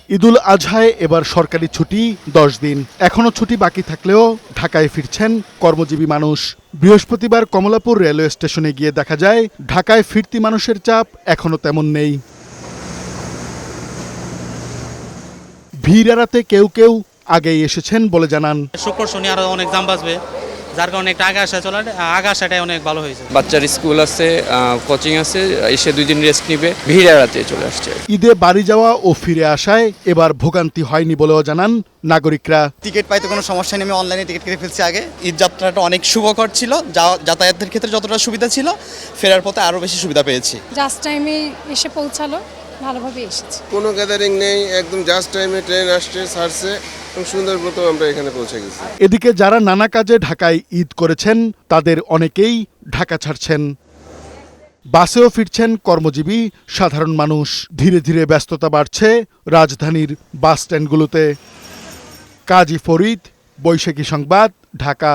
ঈদুল আজহায় এবার সরকারি ছুটি 10 দিন। এখনো ছুটি বাকি থাকলেও ঢাকায় ফিরছেন কর্মজীবী মানুষ। বৃহস্পতিবার কমলাপুর রেলওয়ে স্টেশনে গিয়ে দেখা যায় ঢাকায় ফিরতি মানুষের চাপ এখনো তেমন নেই। ভিড় এড়াতে কেউ কেউ আগেই এসেছেন বলে জানান। শুক্র শনি আরো অনেক দাম বাঁচবে, যার কারণে একটা আগে আসাটাই অনেক ভালো হয়েছে। বাচ্চার স্কুল আছে, কোচিং আছে, এসে 2 দিন রেস্ট নিবে, ভিড় এড়াতে চলে আসছে। ঈদে বাড়ি যাওয়া ও ফিরে আসায় এবার ভোগান্তি হয়নি বলেও জানান নাগরিকরা। টিকিট পাইতে কোনো সমস্যা নেই, আমি অনলাইনে টিকিট কেটে ফেলছি আগে। ঈদ যাত্রাটা অনেক শুভকর ছিল, যাতায়াতের ক্ষেত্রে যতটা সুবিধা ছিল ফেরার পথে আরও বেশি সুবিধা পেয়েছি। জাস্ট টাইমে এসে পৌঁছালো, ভালোভাবে এসেছি। কোনো গ্যাদারিং নেই, একদম জাস্ট টাইমে ট্রেন আসছে, ছাড়ছে, সুন্দর মতো আমরা এখানে পৌঁছে গেছি। এদিকে যারা নানা কাজে ঢাকায় ঈদ করেছেন তাদের অনেকেই ঢাকা ছাড়ছেন। বাসেও ফিরছেন কর্মজীবী সাধারণ মানুষ। ধীরে ধীরে ব্যস্ততা বাড়ছে রাজধানীর বাস স্ট্যান্ডগুলোতে। কাজী ফরিদ, বৈশাখী সংবাদ, ঢাকা।